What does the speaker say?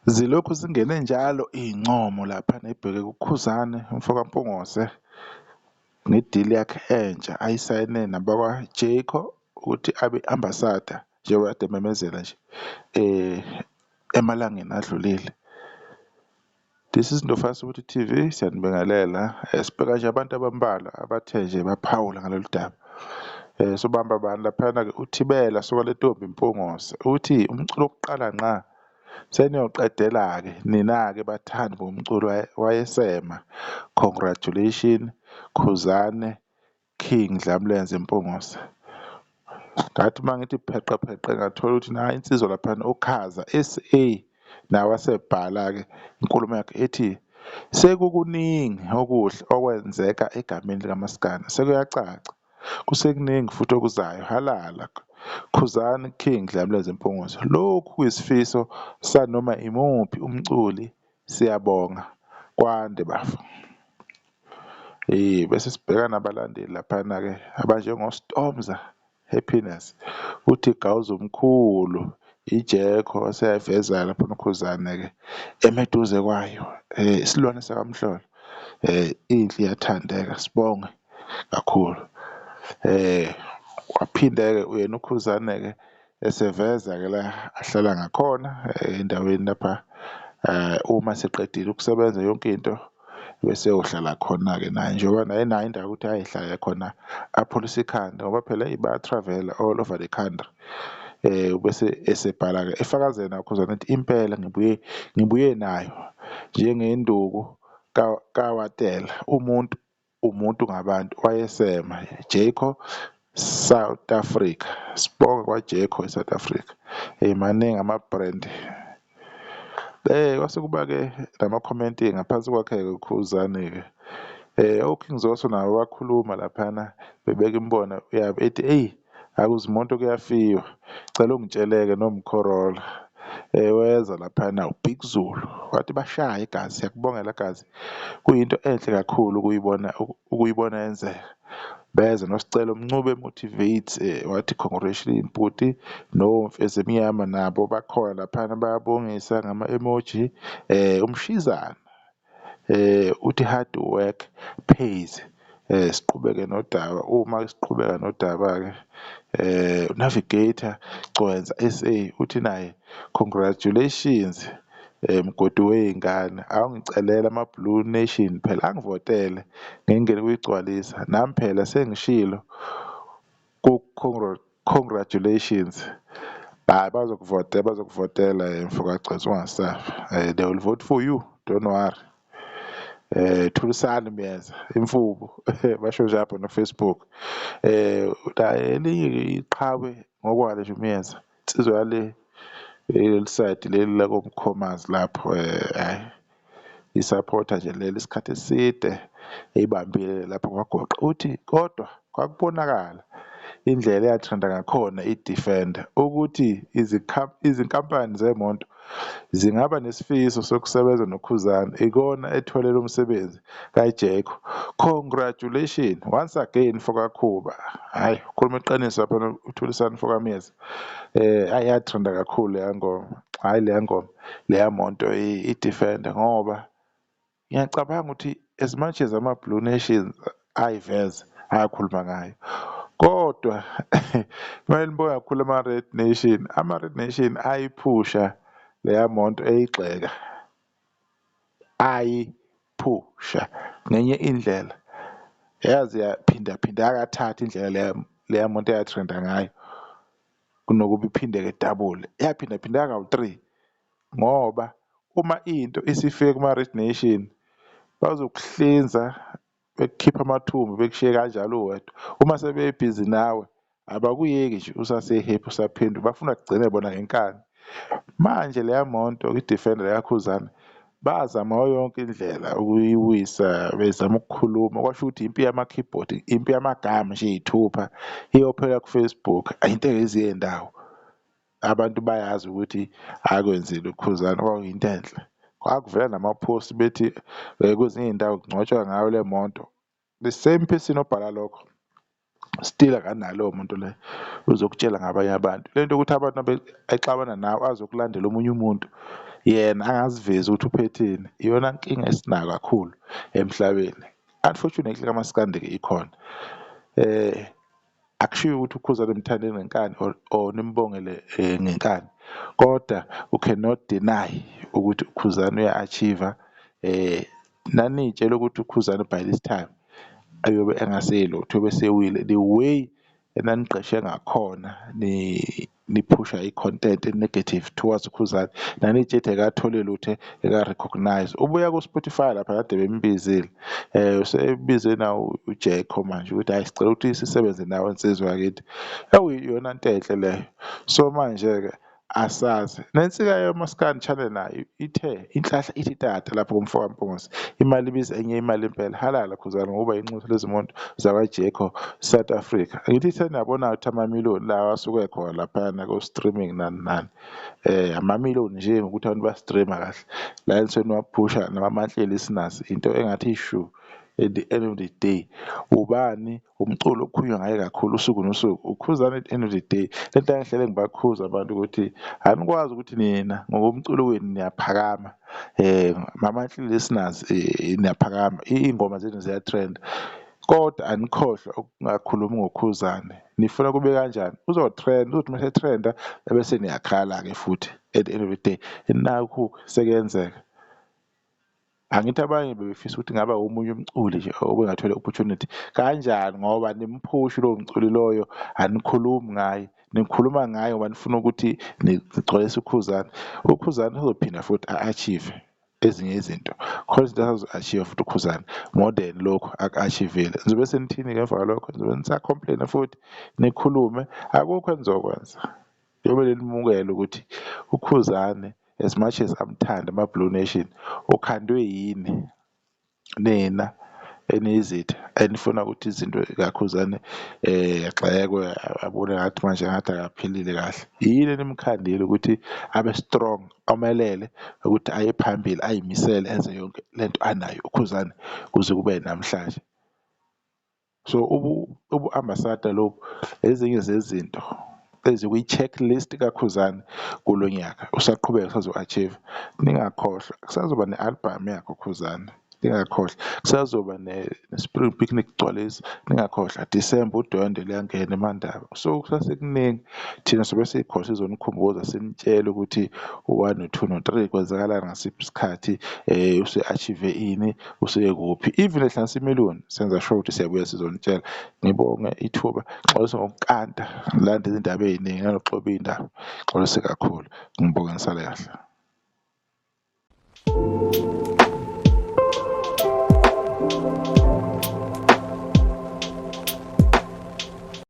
Zilokhu zingene njalo iy'ncomo lapha nebheke kuKhuzani Mfokampungose ngedili yakhe entsha ayisayine nabakwa-Jayco ukuthi abe ambassador njengoba kade ememezela nje emalangeni adlulile. This is Ndofana TV, siyanibingelela. Sibheka nje abantu abambalwa abathe nje baphawula ngalolu daba. Sobamba bani laphana-ke uThibela soka leNtombi Mpungose uthi umculo wokuqala ngqa seniyoqedela-ke nina-ke bathandi bomculo wayesema. Congratulations Khuzani King Dlamlenze Mpungose. Ngathi uma ngithi pheqe pheqe ngathola ukuthi na insizwa laphana uKhaza SA nawe wasebhala-ke inkulumo yakhe ethi sekukuningi okuhle okwenzeka egameni likaMaskandi sekuyacaca kusekuningi futhi okuzayo halala Khuzani King Dlamlenze Mpungose. Lokhu kuyisifiso sanoma imuphi umculi, siyabonga kwande bafu. Bese sibheka nabalandeli laphana-ke abanjengoStormza Happiness uthi Gawuza omkhulu iJecco waseyayiveza lapha uKhuzani-ke emeduze kwayo isilwane sakamhlolo inhle iyathandeka sibonge kakhulu. Waphinde-ke uyena uKhuzani-ke eseveza-ke la ahlala ngakhona endaweni lapha uma seqedile ukusebenza yonke into bese yohlala khona-ke naye njengoba naye enayo indawo ukuthi ayehlala khona apholise ikhanda ngoba phela baya-travel-a all over the country. Bese esebhala-ke efakazela uKhuzani ethi impela ngibuye nayo njengenduku kaWatela umuntu ngabantu wayesema Jayco South Africa. Sibonge kwa-Jayco eSouth Africa. Maningi ama-brand. Kwase kuba-ke nama-comment-ke ngaphansi kwakhe-ke uKhuzani-ke. OKing Zoso nawo wakhuluma laphana bebeka imibono yabo ethi akuzimonto kuyafiwa cela ungitsheleke nomkhorola. Weza laphana uBig Zulu wathi bashaya igazi, siyakubongela gazi, kuyinto enhle kakhulu ukuyibona yenzeka. Beza noSicelo Mncube motivate wathi congratulations bhuti noMfezi Emnyama nabo bakhona laphana bayabongisa ngama-emoji. Umshizana uthi hard work pays. Siqhubeke nodaba, uma siqhubeka nodaba-ke Navigator Gcwensa SA uthi naye congratulations mgodi wey'ngane, awungicelela ama-Blue Nation phela angivotele ngingene kuyigcwalisa nami phela sengishilo congratulations. Bazokuvotela Mfokagcwensa ungasafi. They will vote for you, don't worry. Thulisani Myenza imfubo basho njalo no-Facebook. Elinye iqhawe ngokwalo nje uMyenza insizwa yale elisayidi leli lakoMkhomazi lapho isapota nje leli isikhathi eside eyibambile lapho kwagoqa uthi kodwa kwakubonakala indlela eyathanda ngakhona i-Defender ukuthi izinkampani zemoto zingaba nesifiso sokusebenza noKhuzani ikona etholela umsebenzi kaJayco. Congratulations once again Mfokakhuba. Hhayi ukhuluma iqiniso lapha uThulisani Mfokameza. Yathanda kakhulu leya ngoma, hhayi leya ngoma leya monto i-Defender ngoba ngiyacabanga ukuthi as much as ama-Blue Nations ayiveza ayakhuluma ngayo kodwa kumele nibonge kakhulu ama-Red Nation. Ama-Red Nation ayiphusha leya monto eyigxeka, ayiphusha ngenye indlela yaze yaphinda yakathatha indlela leya monto eyatrenda ngayo kunokuba iphindeke double, yaphinda yakawu-3 ngoba uma into isifike kuma-Red Nation bazokuhlinza bekukhipha amathumbu bekushiye kanjalo uwedwa. Uma sebebhizi nawe abakuyeki nje usase-happy usaphenduka, bafuna kugcine bona ngenkani. Manje leya monto i-Defender yaKhuzani bazama ngayo yonke indlela ukuyiwisa, bezama ukukhuluma kwasho ukuthi impi yama-keyboard, impi yamagama nje ey'thupha iyophela ku-Facebook, into engeziwe ndawo. Abantu bayazi ukuthi akwenzile uKhuzani kwakuyinto enhle. Kwakuvela nama-post bethi kwezinye iy'ndawo kungcotshwa ngayo le monto. The same person obhala lokho still akanalo umuntu le uzokutshela ngabanye abantu. Lento ukuthi abantu exabana nawe azokulandela omunye umuntu yena angazivezi ukuthi uphetheni, iyona nkinga esinayo kakhulu emhlabeni. Unfortunately kaMaskandi-ke ikhona. Akushiwo ukuthi uKhuzani nimthandeni ngenkani or nimbongele ngenkani, kodwa you cannot deny ukuthi uKhuzani uya-achieve-a. Naniy'tshela ukuthi uKhuzani by this time ayobe engaselutho, uyobe sewile. The way enaniqeshe ngakhona niphusha i-content e-negative towards uKhuzani, naniy'tshela akathole lutho eka-recognize. Ubuya ku-Spotify lapha kade bembizile, usebize nawo uJericho manje ukuthi hhayi sicela ukuthi sisebenze nawe nsizwa yakithi. Iyona nto enhle leyo. So manje-ke asazi nensika yamaskandi channel nayo ithe inhlahla ithi tata lapho kumfoka Mpungose, imali ibiza enye imali impela. Halala Khuzani ngoba inxusa lezimoto zakwaJericho South Africa. Ngithi seniyabona ukuthi amamiliyoni lawa asuke khona laphayana ko-streaming nani nani, amamiliyoni nje ngokuthi abantu ba-stream-a kahle la enisuke niwaphusha nama-monthly listeners, into engathi ishu at the end of the day ubani umculo okhulunywa ngaye kakhulu usuku nosuku uKhuzani. At the end of the day lento engihlele ngibakhuza abantu ukuthi anikwazi ukuthi nina ngokomculo wenu niyaphakama, ma-monthly listeners niyaphakama, iy'ngoma zenu ziyatrenda, kodwa anikhohlwa ukungakhulumi ngoKhuzani. Nifuna kube kanjani? Uzotrenda, uzothi mase trenda ebese niyakhala-ke futhi at the end of the day. Nakhu sekuyenzeka. Angithi abanye bebefisa ukuthi ngaba omunye umculi nje obengathola i-opportunity kanjani ngoba nimphushi lowo mculi loyo, anikhulumi ngaye, nikhuluma ngaye ngoba nifuna ukuthi nigcwalise uKhuzani. UKhuzani uzophinda futhi a-achieve ezinye izinto, khona izinto azo-achieve futhi uKhuzani more than lokhu aku-achieve-ile. Nizobe senithini-ke emva kwalokho? Nizobe nisa-complain-a futhi nikhulume? Akukho enizokwenza, kuyomele nimukele ukuthi uKhuzani as much as amthanda ama-Blue Nation, ukhandwe yini nina eniyizitha enifuna ukuthi izinto kaKhuzani agxekwe, abone ngathi manje ngathi akaphilile kahle. Yini enimkhandile ukuthi abe strong, omelele ukuthi aye phambili, ay'misele enze yonke lento anayo uKhuzani kuze kube namhlanje. So ubu-ambassador lobu ezinye zezinto ezikwi-checklist kaKhuzani kulo nyaka, usaqhubeka usazo-achieve. Ningakhohlwa kusazoba ne-album yakhe uKhuzani, ningakhohlwa kusazoba ne-Spring Picnic Gcwalisa, ningakhohlwa December udwendwe luyangena eMandaba. So kusasekuningi, thina sobe siyikhohlwa sizonikhumbuza sinitshele ukuthi u-1 no-2 no-3 kwenzakalani ngasiphi isikhathi, use-achieve ini, useye kuphi. Even ehlanganisa imiliyoni senza sure ukuthi siyabuya sizonitshela. Ngibonge ithuba, ngixolisa ngokukanta, ngilanda izindaba ey'ningi nanokuxoba iy'ndaba, ngixolise kakhulu, ngibonge nisale kahle.